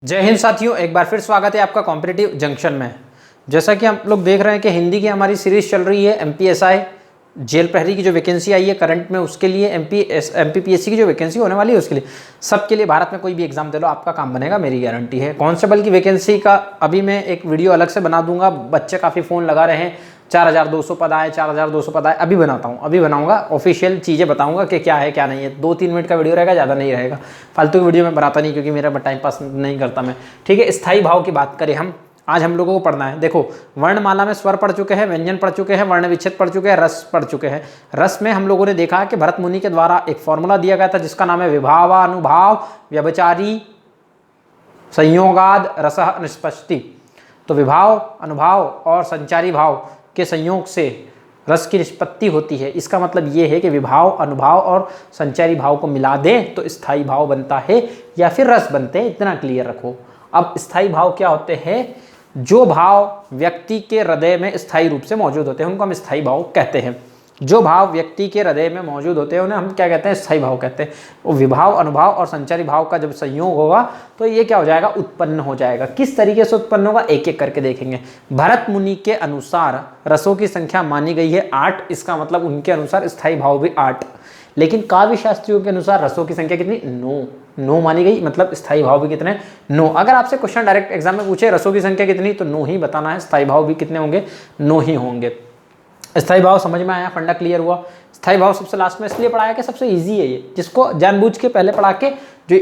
जय हिंद साथियों, एक बार फिर स्वागत है आपका कॉम्पिटिटिव जंक्शन में। जैसा कि हम लोग देख रहे हैं कि हिंदी की हमारी सीरीज चल रही है एमपीएसआई जेल प्रहरी की जो वैकेंसी आई है करंट में, उसके लिए एमपीपीएससी की जो वैकेंसी होने वाली है उसके लिए, सबके लिए भारत में कोई भी एग्जाम दे लो आपका काम बनेगा, मेरी गारंटी है। कांस्टेबल की वैकेंसी का अभी मैं एक वीडियो अलग से बना दूंगा। बच्चे काफ़ी फ़ोन लगा रहे हैं 4200 पद आए, 4200 पद आए। अभी बनाता हूँ, अभी बनाऊंगा, ऑफिशियल चीज़ें बताऊंगा कि क्या है क्या नहीं है। 2-3 मिनट का वीडियो रहेगा, ज़्यादा नहीं रहेगा। फालतू की वीडियो मैं बनाता नहीं क्योंकि मेरा टाइम पास नहीं करता मैं। ठीक है, स्थायी भाव की बात करें हम, आज हम लोगों को पढ़ना है। देखो, वर्णमाला में स्वर पढ़ चुके हैं, व्यंजन पढ़ चुके हैं, वर्ण विच्छेद पढ़ चुके हैं, रस पढ़ चुके हैं। रस में हम लोगों ने देखा कि भरत मुनि के द्वारा एक फॉर्मूला दिया गया था जिसका नाम है विभावानुभाव व्यभिचारी संयोगाद रस निष्पत्ति। तो विभाव, अनुभाव और संचारी भाव के संयोग से रस की निष्पत्ति होती है। इसका मतलब ये है कि विभाव, अनुभाव और संचारी भाव को मिला दें तो स्थायी भाव बनता है या फिर रस बनते हैं, इतना क्लियर रखो। अब स्थायी भाव क्या होते हैं? जो भाव व्यक्ति के हृदय में स्थायी रूप से मौजूद होते हैं उनको हम स्थायी भाव कहते हैं। जो भाव व्यक्ति के हृदय में मौजूद होते हैं उन्हें हम क्या कहते हैं? स्थायी भाव कहते हैं। वो विभाव, अनुभाव और संचारी भाव का जब संयोग होगा तो ये क्या हो जाएगा? उत्पन्न हो जाएगा। किस तरीके से उत्पन्न होगा एक एक करके देखेंगे। भरत मुनि के अनुसार रसों की संख्या मानी गई है 8, इसका मतलब उनके अनुसार स्थायी भाव भी 8। लेकिन काव्य शास्त्रियों के अनुसार रसों की संख्या कितनी? 9 मानी गई, मतलब स्थायी भाव भी कितने? 9। अगर आपसे क्वेश्चन डायरेक्ट एग्जाम में पूछे रसों की संख्या कितनी, तो 9 ही बताना है। स्थायी भाव भी कितने होंगे? 9 ही होंगे। स्थायी भाव समझ में आया, फंडा क्लियर हुआ। स्थायी भाव सबसे लास्ट में इसलिए पढ़ाया कि सबसे इजी है ये, जिसको जानबूझ के पहले पढ़ा के जो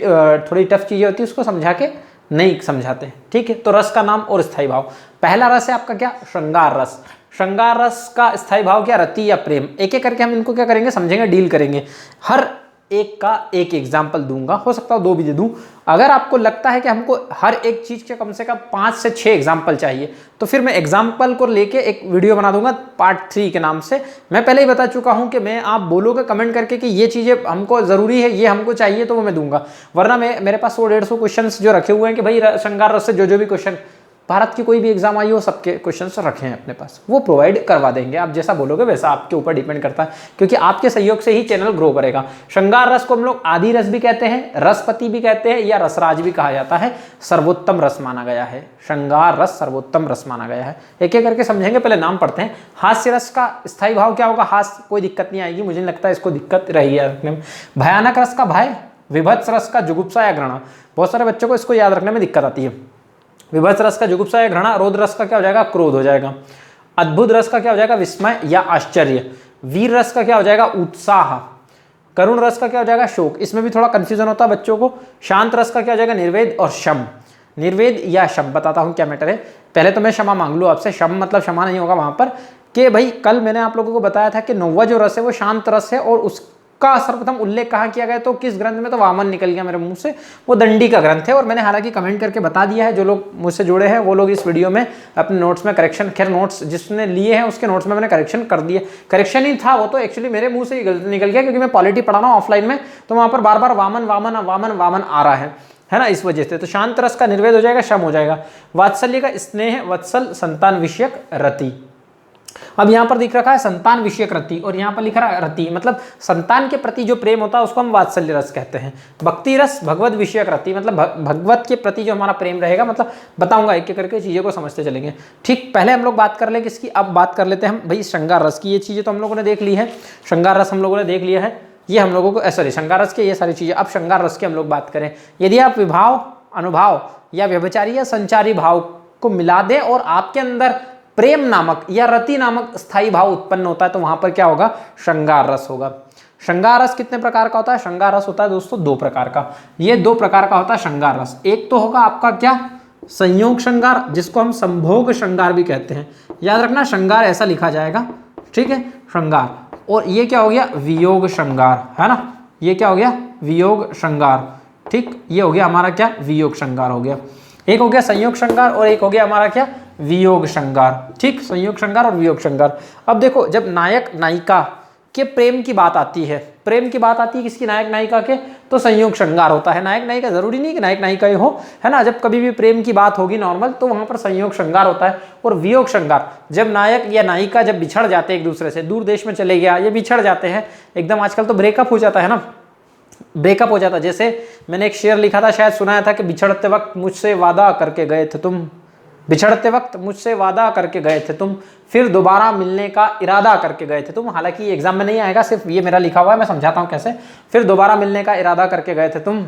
थोड़ी टफ चीजें होती है उसको समझा के नहीं समझाते। ठीक है, तो रस का नाम और स्थायी भाव। पहला रस है आपका क्या? श्रृंगार रस। श्रृंगार रस का स्थायी भाव क्या? रति या प्रेम। एक एक करके हम इनको क्या करेंगे? समझेंगे, डील करेंगे। हर एक का एक एग्जाम्पल दूंगा, हो सकता है 2 भी दे दूं। अगर आपको लगता है कि हमको हर एक चीज के कम से कम 5 से 6 एग्जाम्पल चाहिए तो फिर मैं एग्जाम्पल को लेके एक वीडियो बना दूंगा पार्ट 3 के नाम से। मैं पहले ही बता चुका हूं कि मैं, आप बोलोगे कमेंट करके कि ये चीजें हमको जरूरी है, ये हमको चाहिए, तो वो मैं दूंगा। वरना मेरे पास 100-150 क्वेश्चन जो रखे हुए हैं कि भाई श्रृंगार रस से जो भी क्वेश्चन भारत की कोई भी एग्जाम आई हो सबके क्वेश्चंस रखे हैं अपने पास, वो प्रोवाइड करवा देंगे। आप जैसा बोलोगे वैसा आपके ऊपर डिपेंड करता है, क्योंकि आपके सहयोग से ही चैनल ग्रो करेगा। श्रृंगार रस को हम लोग आदि रस भी कहते हैं, रसपति भी कहते हैं, या रसराज भी कहा जाता है। सर्वोत्तम रस माना गया है श्रृंगार रस, सर्वोत्तम रस माना गया है। एक एक करके समझेंगे, पहले नाम पढ़ते हैं। हास्य रस का स्थायी भाव क्या होगा? हास्य, कोई दिक्कत नहीं आएगी, मुझे नहीं लगता इसको दिक्कत रही है रखने में। भयानक रस का भय, विभत्स रस का जुगुप्सा या घृणा। बहुत सारे बच्चों को इसको याद रखने में दिक्कत आती है। विभत्स रस का जुगुप्सा या घृणा। रौद्र रस का क्या हो जाएगा? क्रोध हो जाएगा। अद्भुत रस का क्या हो जाएगा? विस्मय या आश्चर्य। वीर रस का क्या हो जाएगा? उत्साह। करुण रस का क्या हो जाएगा? शोक। इसमें भी थोड़ा कंफ्यूजन होता है बच्चों को। शांत रस का क्या हो जाएगा? निर्वेद और शम। निर्वेद या शम, बताता हूं क्या मैटर है। पहले तो मैं क्षमा मांग लूँ आपसे, शम मतलब क्षमा नहीं होगा वहां पर, कि भाई कल मैंने आप लोगों को बताया था कि 9वां जो रस है वो शांत रस है, और उसका सर्वप्रथम उल्लेख कहाँ किया गया? तो किस ग्रंथ में? तो वामन निकल गया मेरे मुंह से, वो दंडी का ग्रंथ है। और मैंने हालांकि कमेंट करके बता दिया है, जो लोग मुझसे जुड़े हैं वो लोग इस वीडियो में अपने नोट्स में करेक्शन, खैर नोट्स जिसने लिए हैं उसके नोट्स में मैंने करेक्शन कर दिए। करेक्शन ही था वो, तो एक्चुअली मेरे मुंह से ही गलत निकल गया, क्योंकि मैं पॉलिटी पढ़ा रहा हूँ ऑफलाइन में, तो वहां पर बार बार वामन वामन वामन वामन आ रहा है ना, इस वजह से। तो शांत रस का निर्वेद हो जाएगा, शम हो जाएगा। वात्सल्य का स्नेह, वत्सल, संतान विषयक रति। अब यहाँ पर दिख रखा है संतान विषयक रति, और यहाँ पर लिख रहा है रति, मतलब संतान के प्रति जो प्रेम होता है उसको हम वात्सल्य रस कहते हैं। भक्ति रस, भगवत विषयक रति, मतलब भगवत के प्रति जो हमारा प्रेम रहेगा, मतलब बताऊंगा एक एक करके, चीज़ों को समझते चलेंगे। ठीक, पहले हम लोग बात कर लें किसकी? अब बात कर लेते हैं हम भाई श्रृंगार रस की। ये चीज़ें तो हम लोगों ने देख ली है, श्रृंगार रस हम लोगों ने देख लिया है, ये हम लोगों को सॉरी श्रृंगार रस के ये सारी चीज़ें। अब श्रृंगार रस की हम लोग बात करें। यदि आप विभाव, अनुभाव या व्यभिचारी या संचारी भाव को मिला दें और आपके अंदर प्रेम नामक या रति नामक स्थायी भाव उत्पन्न होता है, तो वहां पर क्या होगा? श्रृंगार रस होगा। श्रृंगार रस कितने प्रकार का होता है? श्रृंगार रस होता है दोस्तों 2 प्रकार का। ये 2 प्रकार का होता है श्रृंगार रस। एक तो होगा आपका क्या? संयोग श्रृंगार, जिसको हम संभोग श्रृंगार भी कहते हैं। याद रखना, श्रृंगार ऐसा लिखा जाएगा, ठीक है, श्रृंगार। और ये क्या हो गया? वियोग श्रृंगार, है ना, ये क्या हो गया? वियोग श्रृंगार। ठीक, ये हो गया हमारा क्या? वियोग श्रृंगार हो गया। एक हो गया संयोग श्रृंगार और एक हो गया हमारा क्या? वियोग श्रृंगार। ठीक, संयोग श्रृंगार और वियोग श्रृंगार। अब देखो, जब नायक नायिका के प्रेम की बात आती है, प्रेम की बात आती है किसकी? नायक नायिका के, तो संयोग श्रृंगार होता है। नायक नायिका जरूरी नहीं कि नायक नायिका ही हो, है ना, जब कभी भी प्रेम की बात होगी नॉर्मल, तो वहां पर संयोग श्रृंगार होता है। और वियोग श्रृंगार, जब नायक या नायिका जब बिछड़ जाते हैं एक दूसरे से, दूर देश में चले गया, ये बिछड़ जाते हैं एकदम, आजकल तो ब्रेकअप हो जाता है ना, ब्रेकअप हो जाता। जैसे मैंने एक शेर लिखा था, शायद सुनाया था कि बिछड़ते वक्त मुझसे वादा करके गए थे तुम, बिछड़ते वक्त मुझसे वादा करके गए थे तुम, फिर दोबारा मिलने का इरादा करके गए थे तुम। हालांकि ये एग्जाम में नहीं आएगा, सिर्फ ये मेरा लिखा हुआ है, मैं समझाता हूँ कैसे। फिर दोबारा मिलने का इरादा करके गए थे तुम,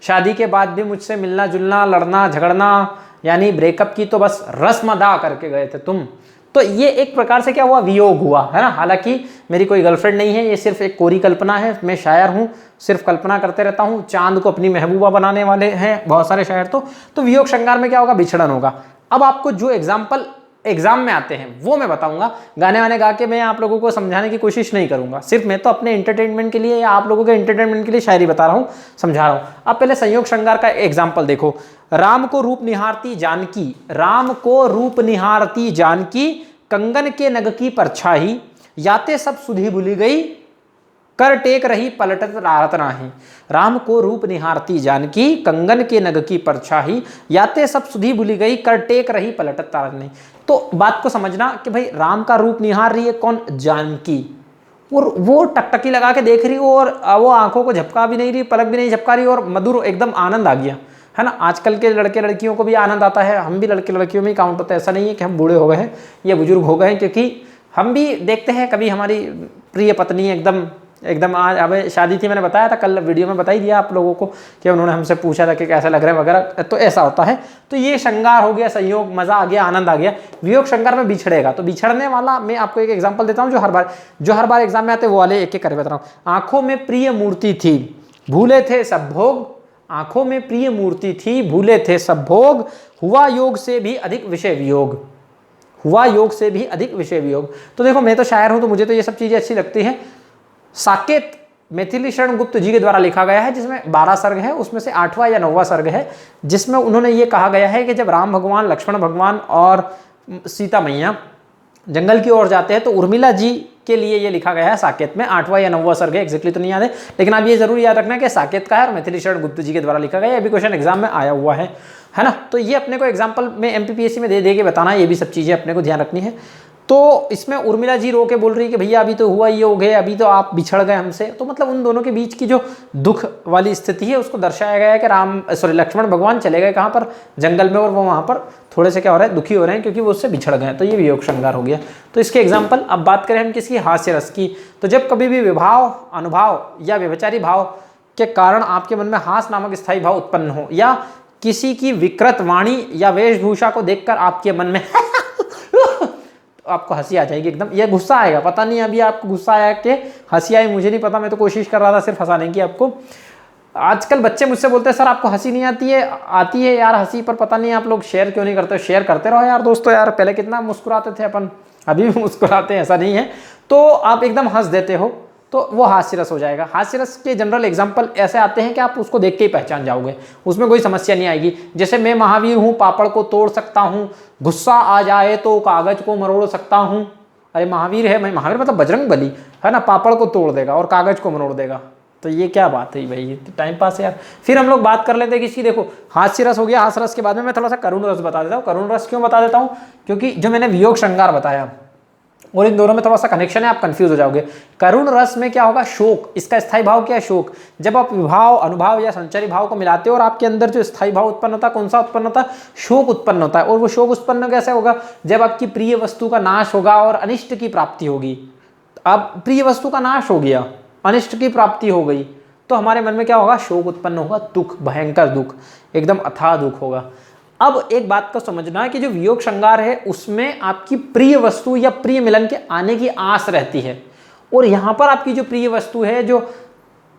शादी के बाद भी मुझसे मिलना जुलना लड़ना झगड़ना, यानी ब्रेकअप की तो बस रस्म अदा करके गए थे तुम। तो ये एक प्रकार से क्या हुआ, वियोग हुआ, है ना। हालांकि मेरी कोई गर्लफ्रेंड नहीं है, ये सिर्फ एक कोरी कल्पना है, मैं शायर हूँ, सिर्फ कल्पना करते रहता हूँ। चांद को अपनी महबूबा बनाने वाले हैं बहुत सारे शायर। तो वियोग श्रृंगार में क्या होगा, बिछड़न होगा। अब आपको जो एग्जाम्पल एग्जाम में आते हैं वो मैं बताऊंगा, गाने वाने गा के मैं आप लोगों को समझाने की कोशिश नहीं करूंगा। सिर्फ मैं तो अपने एंटरटेनमेंट के लिए या आप लोगों के एंटरटेनमेंट के लिए शायरी बता रहा हूँ, समझा रहा हूँ। अब पहले संयोग श्रृंगार का एग्जाम्पल देखो। राम को रूप निहारती जानकी, राम को रूप निहारती जानकी, कंगन के नग की परछाई, याते सब सुधी भूली गई, कर टेक रही पलटत राहत नाही। राम को रूप निहारती जानकी, कंगन के नग की परछाई, याते सब सुधी भूली गई, कर टेक रही पलटत राहत नहीं। तो बात को समझना कि भाई राम का रूप निहार रही है कौन, जानकी, और वो टकटकी लगा के देख रही हो, और वो आंखों को झपका भी नहीं रही, पलक भी नहीं झपका रही, और मधुर एकदम आनंद आ गया, है ना। आजकल के लड़के लड़कियों को भी आनंद आता है, हम भी लड़के लड़कियों में ही काउंट होता है। ऐसा नहीं है कि हम बूढ़े हो गए हैं या बुजुर्ग हो गए हैं, क्योंकि हम भी देखते हैं कभी हमारी प्रिय पत्नी एकदम आज अब शादी थी, मैंने बताया था कल वीडियो में, बता ही दिया आप लोगों को कि उन्होंने हमसे पूछा था कि कैसे लग रहे हैं वगैरह। तो ऐसा होता है। तो ये श्रृंगार हो गया, संयोग, मजा आ गया, आनंद आ गया। वियोग श्रृंगार में बिछड़ेगा, तो बिछड़ने वाला मैं आपको एक एग्जाम्पल देता हूँ जो हर बार एग्जाम में आते वो वाले एक एक कर बता रहा हूँ। आंखों में प्रिय मूर्ति थी, भूले थे सब भोग, आंखों में प्रिय मूर्ति थी, भूले थे सब भोग, हुआ योग से भी अधिक विषय वियोग, हुआ योग से भी अधिक विषय वियोग। तो देखो मैं तो शायर हूं, तो मुझे तो ये सब चीजें अच्छी लगती हैं। साकेत मैथिली शरण गुप्त जी के द्वारा लिखा गया है, जिसमें 12 सर्ग है, उसमें से 8वां या 9वां सर्ग है, जिसमें उन्होंने ये कहा गया है कि जब राम भगवान, लक्ष्मण भगवान और सीता मैया जंगल की ओर जाते हैं तो उर्मिला जी के लिए ये लिखा गया है साकेत में। 8वां या 9वां सर्ग है, एग्जैक्टली तो नहीं याद है, लेकिन आप ये जरूर याद रखना कि साकेत का है और मैथिली शरण गुप्त जी के द्वारा लिखा गया है। अभी क्वेश्चन एग्जाम में आया हुआ है ना। तो ये अपने को एग्जाम्पल में MPPSC में दे के बताना, ये भी सब चीजें अपने को ध्यान रखनी है। तो इसमें उर्मिला जी रो के बोल रही है कि भैया अभी तो हुआ ये हो गए, अभी तो आप बिछड़ गए हमसे। तो मतलब उन दोनों के बीच की जो दुख वाली स्थिति है उसको दर्शाया गया है कि लक्ष्मण भगवान चले गए कहाँ पर, जंगल में, और वो वहाँ पर थोड़े से क्या हो रहा है, दुखी हो रहे हैं क्योंकि वो उससे बिछड़ गए। तो ये वियोग श्रृंगार हो गया। तो इसके एग्जाम्पल, अब बात करें हम किसकी, हास्य रस की। तो जब कभी भी विभाव, अनुभाव या व्यभिचारी भाव के कारण आपके मन में हास नामक स्थायी भाव उत्पन्न हो, या किसी की विकृत वाणी या वेशभूषा को देखकर आपके मन में आपको हंसी आ जाएगी एकदम, ये गुस्सा आएगा, पता नहीं अभी आपको गुस्सा आया कि हंसी आई, मुझे नहीं पता, मैं तो कोशिश कर रहा था सिर्फ हंसाने की आपको। आजकल बच्चे मुझसे बोलते हैं सर आपको हंसी नहीं आती है, आती है यार हंसी, पर पता नहीं आप लोग शेयर क्यों नहीं करते हो। शेयर करते रहो यार दोस्तों, यार पहले कितना मुस्कुराते थे अपन, अभी भी मुस्कुराते हैं, ऐसा नहीं है। तो आप एकदम हंस देते हो तो वो हास्य रस हो जाएगा। हास्य रस के जनरल एग्जाम्पल ऐसे आते हैं कि आप उसको देख के ही पहचान जाओगे, उसमें कोई समस्या नहीं आएगी। जैसे मैं महावीर हूँ, पापड़ को तोड़ सकता हूँ, गुस्सा आ जाए तो कागज को मरोड़ सकता हूँ। अरे महावीर है, मैं महावीर मतलब बजरंग बली है ना, पापड़ को तोड़ देगा और कागज को मरोड़ देगा। तो ये क्या बात है भाई, ये तो टाइम पास है यार। फिर हम लोग बात कर लेते हैं किसकी, देखो हास्य रस हो गया। हास्य रस के बाद में मैं थोड़ा सा करुण रस बता देता हूँ। करुण रस क्यों बता देता हूँ, क्योंकि जो मैंने वियोग श्रृंगार बताया और इन दोनों में थोड़ा सा कनेक्शन है, आप कंफ्यूज हो जाओगे। करुण रस में क्या होगा, शोक, इसका स्थायी भाव क्या है, शोक। जब आप विभाव, अनुभाव या संचारी भाव को मिलाते हो और आपके अंदर जो स्थायी भाव उत्पन्न होता है, कौन सा उत्पन्न होता है, शोक उत्पन्न होता है। और वो शोक उत्पन्न कैसे होगा, जब आपकी प्रिय वस्तु का नाश होगा और अनिष्ट की प्राप्ति होगी। अब प्रिय वस्तु का नाश हो गया, अनिष्ट की प्राप्ति हो गई, तो हमारे मन में क्या होगा, शोक उत्पन्न होगा, दुख, भयंकर दुख, एकदम अथाह दुख होगा। अब एक बात को समझना है कि जो वियोग श्रृंगार है उसमें आपकी प्रिय वस्तु या प्रिय मिलन के आने की आस रहती है, और यहाँ पर आपकी जो प्रिय वस्तु है, जो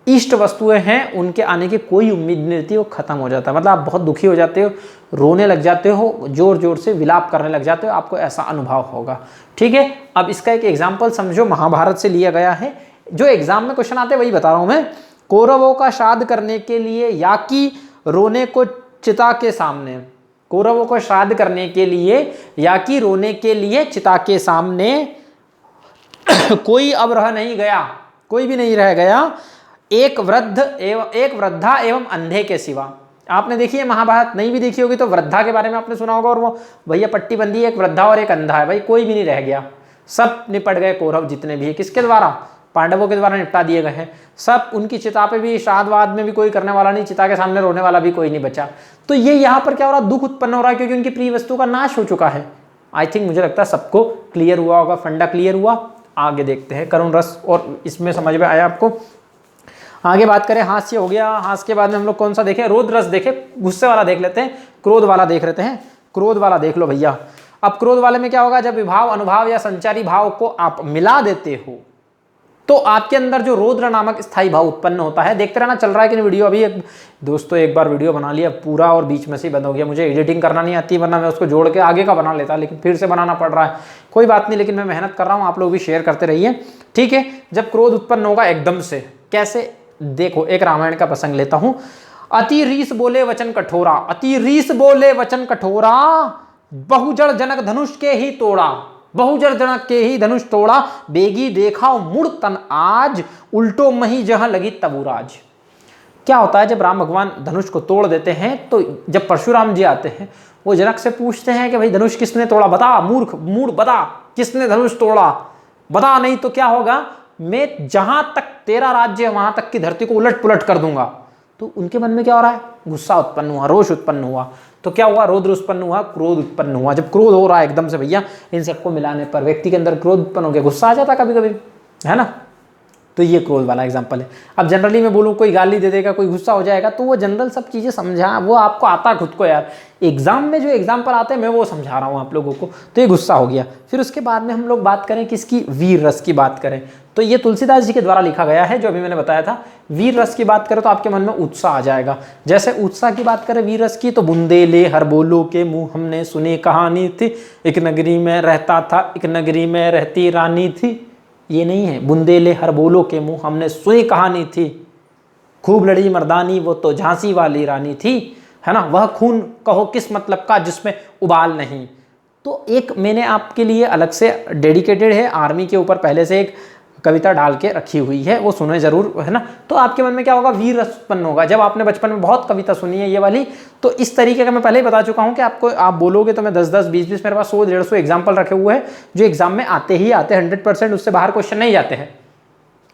इष्ट वस्तुएं हैं, उनके आने की कोई उम्मीद नहीं रहती, वो खत्म हो जाता है। मतलब आप बहुत दुखी हो जाते हो, रोने लग जाते हो, जोर जोर से विलाप करने लग जाते हो, आपको ऐसा अनुभव होगा। ठीक है, अब इसका एक एग्जाम्पल समझो, महाभारत से लिया गया है। जो एग्जाम में क्वेश्चन आते हैं वही बता रहा हूं मैं। कौरवों का श्राद्ध करने के लिए याकी रोने को चिता के सामने, कौरवों को श्राद्ध करने के लिए याकी रोने के लिए चिता के सामने कोई अब रह नहीं गया, कोई भी नहीं रह गया, एक वृद्धा एवं अंधे के सिवा। आपने देखी है महाभारत, नहीं भी देखी होगी तो वृद्धा के बारे में आपने सुना होगा, और वो भैया पट्टी बंदी है, एक वृद्धा और एक अंधा है, भाई कोई भी नहीं रह गया, सब निपट गए कौरव जितने भी है, किसके द्वारा, पांडवों के द्वारा निपटा दिए गए हैं। सब उनकी चिता पे भी श्राद्धवाद में भी कोई करने वाला नहीं, चिता के सामने रोने वाला भी कोई नहीं बचा। तो ये यहाँ पर क्या हो रहा है, दुख उत्पन्न हो रहा है क्योंकि उनकी प्रिय वस्तु का नाश हो चुका है। आई थिंक मुझे लगता है सबको क्लियर हुआ होगा, फंडा क्लियर हुआ। आगे देखते हैं करुण रस, और इसमें समझ में आया आपको। आगे बात करें, हास्य हो गया। हास्य के बाद में हम लोग कौन सा देखें, रौद्र रस देखें, गुस्से वाला देख लेते हैं, क्रोध वाला देख लेते हैं। क्रोध वाला देख लो भैया। अब क्रोध वाले में क्या होगा, जब विभाव, अनुभाव या संचारी भाव को आप मिला देते हो तो आपके अंदर जो रौद्र नामक स्थायी भाव उत्पन्न होता है। देखते रहना, चल रहा है कि नहीं वीडियो। अभी दोस्तों एक बार वीडियो बना लिया पूरा और बीच में से ही बंद हो गया। मुझे एडिटिंग करना नहीं आती, वरना मैं उसको जोड़ के आगे का बना लेता, लेकिन फिर से बनाना पड़ रहा है। कोई बात नहीं, लेकिन मैं मेहनत कर रहा हूँ, आप लोग भी शेयर करते रहिए, ठीक है। जब क्रोध उत्पन्न होगा एकदम से, कैसे, देखो एक रामायण का प्रसंग लेता हूं। अति रीस बोले वचन कठोरा, अति रीस बोले वचन कठोरा, बहुजड़ जनक धनुष के ही तोड़ा, बहुजड़ जनक के ही धनुष तोड़ा, बेगी देखा मुड़ तन आज, उल्टो मही जहां लगी तबुराज। क्या होता है, जब राम भगवान धनुष को तोड़ देते हैं तो जब परशुराम जी आते हैं, वो जनक से पूछते हैं कि भाई धनुष किसने तोड़ा, बता मूर्ख, मूढ़ बता किसने धनुष तोड़ा, बता, नहीं तो क्या होगा, मैं जहां तक तेरा राज्य है वहां तक की धरती को उलट पुलट कर दूंगा। तो उनके मन में क्या हो रहा है, गुस्सा उत्पन्न हुआ, रोष उत्पन्न हुआ। तो क्या हुआ, रौद्र उत्पन्न हुआ, क्रोध उत्पन्न हुआ। जब क्रोध हो रहा है एकदम से भैया, इन सबको मिलाने पर व्यक्ति के अंदर क्रोध उत्पन्न हो गया, गुस्सा आ जाता कभी कभी, है ना। तो ये क्रोध वाला एग्जाम्पल है। अब जनरली मैं बोलूँ, कोई गाली दे देगा, कोई गुस्सा हो जाएगा, तो वो जनरल सब चीज़ें समझा, वो आपको आता खुद को यार। एग्जाम में जो एग्जाम्पल आते हैं मैं वो समझा रहा हूँ आप लोगों को। तो ये गुस्सा हो गया। फिर उसके बाद में हम लोग बात करें किसकी, वीर रस की बात करें, तो ये तुलसीदास जी के द्वारा लिखा गया है, जो अभी मैंने बताया था। वीर रस की बात करें तो आपके मन में उत्साह आ जाएगा। जैसे उत्साह की बात करें वीर रस की, तो बुंदेले हर बोलो के मुँह हमने सुनी कहानी थी, एक नगरी में रहता था, एक नगरी में रहती रानी थी। ये नहीं है, बुंदेले हर बोलो के मुंह हमने सुनी कहानी थी, खूब लड़ी मर्दानी वो तो झांसी वाली रानी थी, है ना। वह खून कहो किस मतलब का जिसमें उबाल नहीं। तो एक मैंने आपके लिए अलग से डेडिकेटेड है, आर्मी के ऊपर पहले से एक कविता डाल के रखी हुई है, वो सुने जरूर, है ना। तो आपके मन में क्या होगा, वीर रस उत्पन्न होगा। जब आपने बचपन में बहुत कविता सुनी है ये वाली, तो इस तरीके का मैं पहले ही बता चुका हूँ कि आपको, आप बोलोगे तो मैं 10-10, 20-20, मेरे पास 100-150 एग्जाम्पल रखे हुए हैं जो एग्जाम में आते ही आते हैं, 100%, उससे बाहर क्वेश्चन नहीं जाते हैं।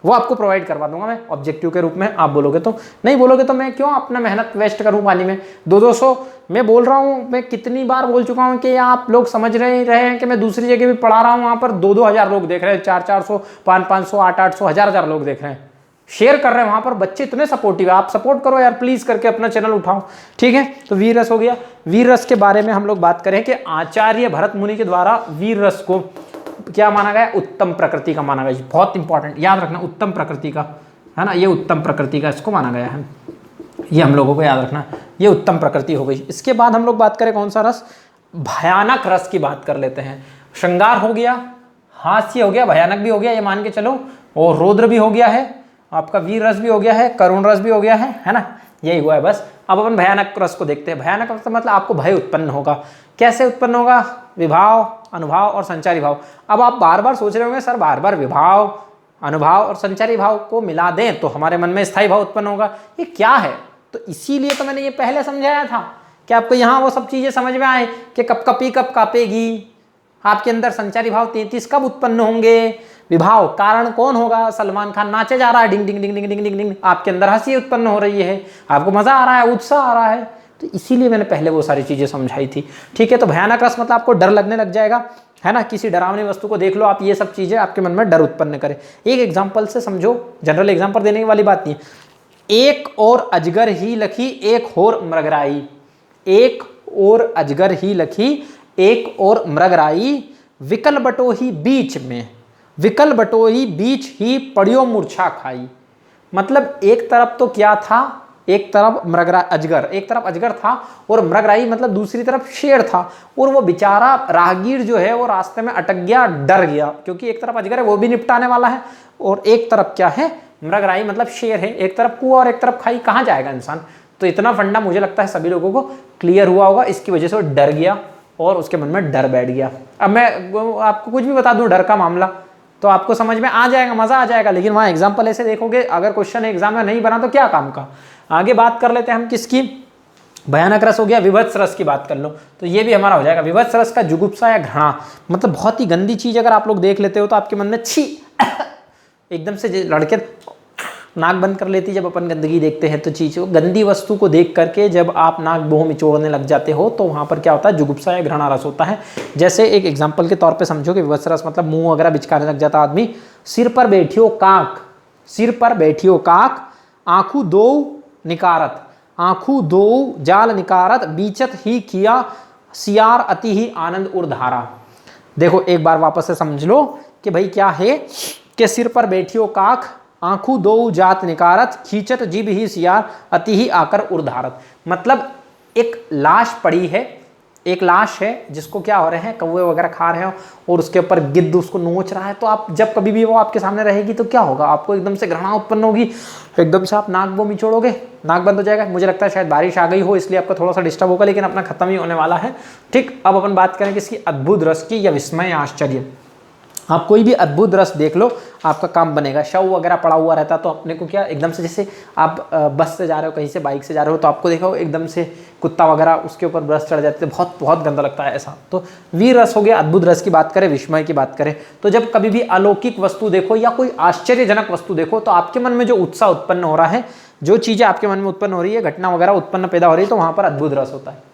वो आपको प्रोवाइड करवा दूंगा मैं ऑब्जेक्टिव के रूप में। आप बोलोगे तो, नहीं बोलोगे तो मैं क्यों अपना मेहनत वेस्ट करूं पानी में। 200-200 मैं बोल रहा हूं, मैं कितनी बार बोल चुका हूं कि आप लोग समझ रहे हैं कि मैं दूसरी जगह भी पढ़ा रहा हूं, वहां पर 2-2 हज़ार लोग देख रहे हैं, 400-400, 500-500, 800-800, हज़ार लोग देख रहे हैं, शेयर कर रहे हैं वहां पर। बच्चे इतने सपोर्टिव है, आप सपोर्ट करो यार प्लीज करके, अपना चैनल उठाओ, ठीक है। तो वीर रस हो गया। वीर रस के बारे में हम लोग बात करें कि आचार्य भरत मुनि के द्वारा वीर रस को क्या माना गया, उत्तम प्रकृति का माना गया। बहुत इंपॉर्टेंट, याद रखना, उत्तम प्रकृति का, है ना, ये उत्तम प्रकृति का इसको माना गया है, ये हम लोगों को याद रखना, ये उत्तम प्रकृति हो गई। इसके बाद हम लोग बात करें कौन सा रस, भयानक रस की बात कर लेते हैं। श्रृंगार हो गया, हास्य हो गया, भयानक भी हो गया ये मान के चलो, और रौद्र भी हो गया है, आपका वीर रस भी हो गया है, करुण रस भी हो गया है ना, यही हुआ है बस। अब अपन भयानक रस को देखते हैं। भयानक रस मतलब आपको भय उत्पन्न होगा। कैसे उत्पन्न होगा, विभाव, अनुभाव और संचारी भाव। अब आप बार बार सोच रहे होंगे सर बार बार विभाव, अनुभाव और संचारी भाव को मिला दें तो हमारे मन में स्थायी भाव उत्पन्न होगा, ये क्या है। तो इसीलिए तो मैंने ये पहले समझाया था कि आपको यहाँ वो सब चीजें समझ में आए कि कब कपी कब कापेगी, आपके अंदर संचारी भाव 33 कब उत्पन्न होंगे, विभाव कारण कौन होगा, सलमान खान नाचे जा रहा है डिंग डिंग डिंग डिंग डिंग डिंग डिंग, आपके अंदर हंसी उत्पन्न हो रही है, आपको मजा आ रहा है, उत्साह आ रहा है। तो इसीलिए मैंने पहले वो सारी चीजें समझाई थी, ठीक है। तो भयानक रस मतलब आपको डर लगने लग जाएगा, है ना, किसी डरावनी वस्तु को देख लो आप, ये सब चीजें आपके मन में डर उत्पन्न करें। एक एग्जाम्पल से समझो, जनरल एग्जाम्पल देने वाली बात नहीं है। एक और अजगर ही लखी एक और मृगराई, एक और अजगर ही लखी एक और मृगराई, विकल बटो ही बीच में, विकल बटो ही बीच ही पड़ियो मूर्छा खाई। मतलब एक तरफ तो क्या था, एक तरफ मृगरा अजगर, एक तरफ अजगर था और मृगराई मतलब दूसरी तरफ शेर था, और वो बेचारा राहगीर जो है वो रास्ते में अटक गया, डर गया, क्योंकि एक तरफ अजगर है वो भी निपटाने वाला है और एक तरफ क्या है, मृगराई मतलब शेर है, एक तरफ कुआं और एक तरफ खाई, कहाँ जाएगा इंसान। तो इतना फंडा मुझे लगता है सभी लोगों को क्लियर हुआ होगा, इसकी वजह से वो डर गया और उसके मन में डर बैठ गया। अब मैं आपको कुछ भी बता दूं डर का मामला तो आपको समझ में आ जाएगा, मजा आ जाएगा, लेकिन वहाँ एग्जाम्पल ऐसे देखोगे, अगर क्वेश्चन एग्जाम में नहीं बना तो क्या काम का। आगे बात कर लेते हैं हम किसकी, भयानक रस हो गया, विभत्स रस की बात कर लो तो ये भी हमारा हो जाएगा। विभत्स रस का जुगुप्सा या घृणा, मतलब बहुत ही गंदी चीज अगर आप लोग देख लेते हो तो आपके मन में छी एकदम से लड़के नाक बंद कर लेती जब अपन गंदगी देखते हैं, तो चीज़ गंदी वस्तु को देख करके जब आप नाक मुंह मिचोड़ने लग जाते हो तो वहाँ पर क्या होता है, जुगुप्सा या घृणा रस होता है। जैसे एक एग्जांपल के तौर पे समझो कि विवश रस मतलब मुंह वगैरह बिचकाने लग जाता आदमी। सिर पर बैठियो काक, सिर पर बैठियो काक, आंखू दो निकारत, आंखू दो जाल निकारत, बीचत ही किया सियार अति ही आनंद उर्धारा। देखो एक बार वापस से समझ लो कि भाई क्या है कि सिर पर बैठियो काक, आंखू दो जात निकारत, खींचत जीभ ही सियार अति ही आकर उर्धारत। मतलब एक लाश पड़ी है, एक लाश है जिसको क्या हो रहे हैं, कौवे वगैरह खा रहे हैं और उसके ऊपर गिद्ध उसको नोच रहा है। तो आप जब कभी भी वो आपके सामने रहेगी तो क्या होगा, आपको एकदम से घृणा उत्पन्न होगी, एकदम से आप नाक वो मिचोड़ोगे, नाक बंद हो जाएगा। मुझे लगता है शायद बारिश आ गई हो इसलिए आपका थोड़ा सा डिस्टर्ब होगा, लेकिन अपना खत्म ही होने वाला है। ठीक, अब अपन बात करें किसकी, अद्भुत रस की या विस्मय आश्चर्य। आप कोई भी अद्भुत रस देख लो, आपका काम बनेगा। शव वगैरह पड़ा हुआ रहता तो अपने को क्या एकदम से, जैसे आप बस से जा रहे हो, कहीं से बाइक से जा रहे हो, तो आपको देखो एकदम से कुत्ता वगैरह उसके ऊपर ब्रश चढ़ जाते हैं, बहुत बहुत गंदा लगता है ऐसा। तो वीर रस हो गया। अद्भुत रस की बात करें, विस्मय की बात करें, तो जब कभी भी अलौकिक वस्तु देखो या कोई आश्चर्यजनक वस्तु देखो तो आपके मन में जो उत्साह उत्पन्न हो रहा है, जो चीज़ें आपके मन में उत्पन्न हो रही है, घटना वगैरह उत्पन्न पैदा हो रही है, तो वहाँ पर अद्भुत रस होता है।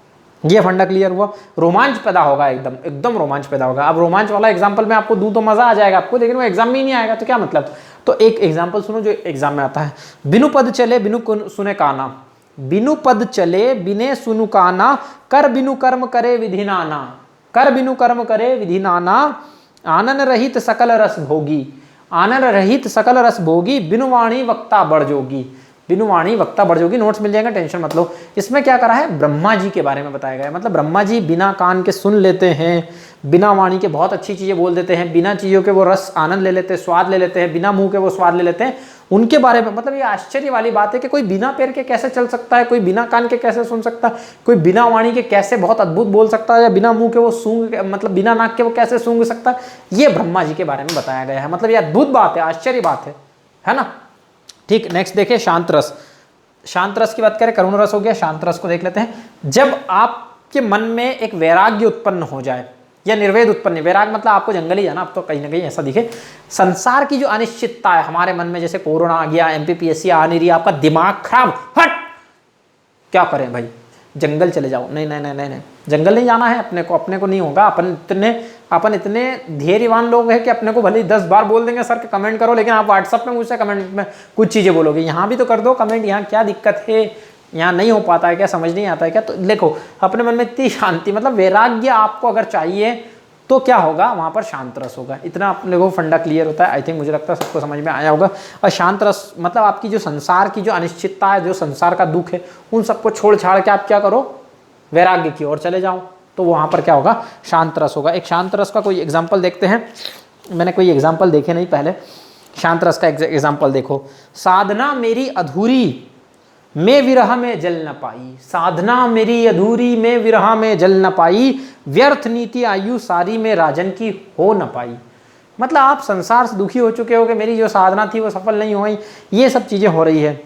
ये फंडा क्लियर हुआ। रोमांच पैदा होगा, एकदम एकदम रोमांच पैदा होगा। अब रोमांच वाला एग्जांपल मैं आपको दूं तो मजा आ जाएगा आपको, लेकिन वो एग्जाम में ही नहीं आएगा तो क्या मतलब। तो एक एग्जांपल सुनो जो एग्जाम में आता है। बिनु पद चले बिनु सुने काना, बिनु पद चले बिने सुनु काना, कर बिनु कर्म करे विधि नाना, कर बिनु कर्म करे विधि नाना, आनन रहित सकल रस भोगी, आनन रहित सकल रस भोगी, बिनु वाणी वक्ता बढ़ जोगी, बिनु वाणी वक्ता बढ़ जोगी। नोट्स मिल जाएगा, टेंशन मत लो। इसमें क्या करा है, ब्रह्मा जी के बारे में बताया गया है। मतलब ब्रह्मा जी बिना कान के सुन लेते हैं, बिना वाणी के बहुत अच्छी चीजें बोल देते हैं, बिना चीजों के वो रस आनंद ले लेते हैं, स्वाद ले लेते हैं, बिना मुंह के वो स्वाद ले लेते हैं। उनके बारे में मतलब ये आश्चर्य वाली बात है कि कोई बिना पैर के कैसे चल सकता है, कोई बिना कान के कैसे सुन सकता है, कोई बिना वाणी के कैसे बहुत अद्भुत बोल सकता है, या बिना मुंह के वो सूंघ, मतलब बिना नाक के वो कैसे सूंघ सकता है। ये ब्रह्मा जी के बारे में बताया गया है। मतलब ये अद्भुत बात है, आश्चर्य बात है ना। ठीक, नेक्स्ट देखिए शांत रस। शांत रस की बात करें, करुण रस हो गया, शांत रस को देख लेते हैं। जब आपके मन में एक वैराग्य उत्पन्न हो जाए या निर्वेद उत्पन्न, वैराग मतलब आपको जंगल ही जाना, अब तो कहीं ना कहीं ऐसा दिखे, संसार की जो अनिश्चितता है हमारे मन में, जैसे कोरोना आ गया, एमपीपीएससी आ नहीं रही, आपका दिमाग खराब, हट, क्या करें भाई, जंगल चले जाओ। नहीं नहीं नहीं नहीं नहीं, जंगल नहीं जाना है अपने को नहीं होगा। अपन इतने धैर्यवान लोग हैं कि अपने को भले ही 10 बार बोल देंगे सर के कमेंट करो, लेकिन आप व्हाट्सअप में मुझसे कमेंट में कुछ चीज़ें बोलोगे, यहाँ भी तो कर दो कमेंट, यहाँ क्या दिक्कत है, यहाँ नहीं हो पाता है क्या, समझ नहीं आता है क्या। तो देखो अपने मन में इतनी शांति, मतलब वैराग्य आपको अगर चाहिए तो क्या होगा, वहाँ पर शांत रस होगा। इतना अपने को फंडा क्लियर होता है। आई थिंक मुझे लगता है सबको समझ में आया होगा। और शांत रस मतलब आपकी जो संसार की जो अनिश्चितता है, जो संसार का दुख है, उन सबको छोड़ छाड़ के आप क्या करो, वैराग्य की ओर चले जाओ, तो वहाँ पर क्या होगा, शांत रस होगा। एक शांत रस का कोई एग्जाम्पल देखते हैं। मैंने कोई एग्जाम्पल देखे नहीं पहले। शांत रस का एग्जाम्पल देखो। साधना मेरी अधूरी मैं विरह में जल न पाई, साधना मेरी अधूरी मैं विरह में जल न पाई, व्यर्थ नीति आयु सारी में राजन की हो न पाई। मतलब आप संसार से दुखी हो चुके हो कि मेरी जो साधना थी वो सफल नहीं हुई, ये सब चीज़ें हो रही है।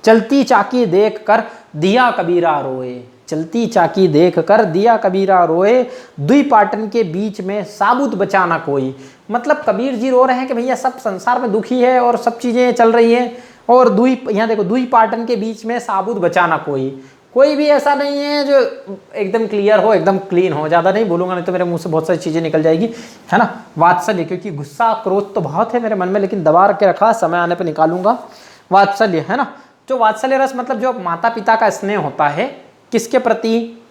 चलती चाकी देख कर दिया कबीरा रोए, चलती चाकी देख कर दिया कबीरा रोए, दुई पाटन के बीच में साबुत बचाना कोई। मतलब कबीर जी रो रहे हैं कि भैया सब संसार में दुखी है और सब चीज़ें चल रही हैं, और यहाँ देखो दुई पाटन के बीच में साबुत बचाना कोई भी ऐसा नहीं है जो एकदम क्लियर हो, एकदम क्लीन हो। ज़्यादा नहीं बोलूँगा नहीं तो मेरे मुंह से बहुत सारी चीज़ें निकल जाएगी, है ना। वात्सल्य, क्योंकि गुस्सा क्रोध तो बहुत है मेरे मन में, लेकिन दबा के रखा, समय आने पर निकालूंगा। वात्सल्य है ना, जो वात्सल्य रस मतलब जो माता पिता का स्नेह होता है, किसके प्रति,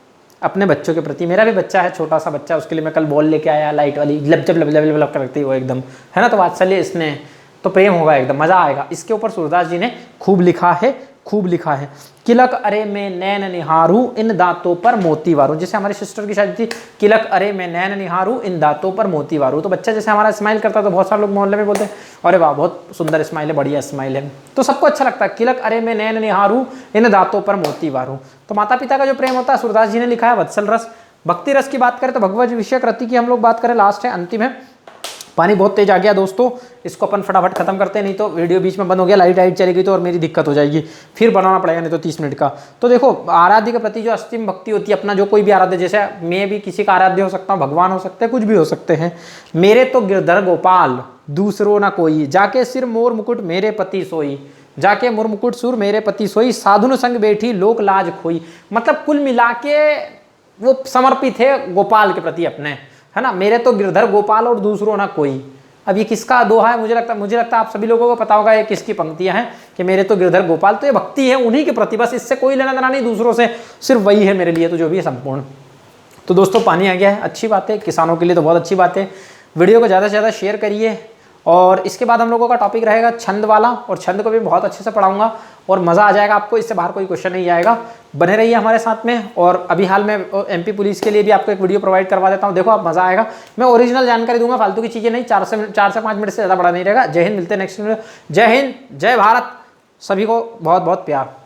अपने बच्चों के प्रति। मेरा भी बच्चा है, छोटा सा बच्चा, उसके लिए मैं कल बॉल लेके आया लाइट वाली, लब जब लब लब लब लब करती है वो एकदम, है ना। तो वात्सल्य स्नेह तो प्रेम होगा, एकदम मजा आएगा। इसके ऊपर सूरदास जी ने खूब लिखा है। किलक अरे मैं नैन निहारू इन दांतों पर मोती वारू। जैसे हमारी सिस्टर की शादी थी, किलक अरे मैं नैन निहारू इन दांतों पर मोती वारू। तो बच्चा जैसे हमारा स्माइल करता है तो बहुत सारे लोग मोहल्ले में बोलते हैं अरे वाह बहुत सुंदर स्माइल है, बढ़िया स्माइल है, तो सबको अच्छा लगता है। किलक अरे मैं नैन निहारू इन दांतों पर मोती वारू। तो माता पिता का जो प्रेम होता है, सूरदास जी ने लिखा है वत्सल रस। भक्ति रस की बात करें तो भगवत विषय कृति की हम लोग बात करें, लास्ट है, अंतिम है। पानी बहुत तेज आ गया दोस्तों, इसको अपन फटाफट खत्म करते हैं, नहीं तो वीडियो बीच में बंद हो गया, लाइट चली गई तो और मेरी दिक्कत हो जाएगी, फिर बनाना पड़ेगा नहीं तो 30 मिनट का। तो देखो आराध्य के प्रति जो अस्तिम भक्ति होती है, अपना जो कोई भी आराध्य, जैसे मैं भी किसी का आराध्य हो सकता हूँ, भगवान हो सकते हैं, कुछ भी हो सकते हैं। मेरे तो गिरधर गोपाल दूसरो ना कोई, जाके सिर मोर मुकुट मेरे पति सोई, जाके मोर मुकुट सुर मेरे पति सोई, साधुन संग बैठी लोक लाज खोई। मतलब कुल मिला के वो समर्पित है गोपाल के प्रति अपने, है ना। मेरे तो गिरधर गोपाल और दूसरों ना कोई। अब ये किसका दोहा है, मुझे लगता है आप सभी लोगों को पता होगा ये किसकी पंक्तियां हैं, कि मेरे तो गिरधर गोपाल। तो ये भक्ति है उन्हीं के प्रति, बस इससे कोई लेना देना नहीं दूसरों से, सिर्फ वही है मेरे लिए तो जो भी है संपूर्ण। तो दोस्तों पानी आ गया है, अच्छी बात है, किसानों के लिए तो बहुत अच्छी बात है। वीडियो को ज़्यादा से ज़्यादा शेयर करिए। और इसके बाद हम लोगों का टॉपिक रहेगा छंद वाला, और छंद को भी बहुत अच्छे से पढ़ाऊंगा और मज़ा आ जाएगा आपको, इससे बाहर कोई क्वेश्चन नहीं आएगा। बने रहिए हमारे साथ में। और अभी हाल में MP पुलिस के लिए भी आपको एक वीडियो प्रोवाइड करवा देता हूँ, देखो आप मज़ा आएगा। मैं ओरिजिनल जानकारी दूंगा, फालतू की चीज़ें नहीं, 4 से 5 मिनट से ज़्यादा बड़ा नहीं रहेगा। जय हिंद, मिलते हैं नेक्स्ट वीडियो। जय हिंद, जय भारत, सभी को बहुत बहुत प्यार।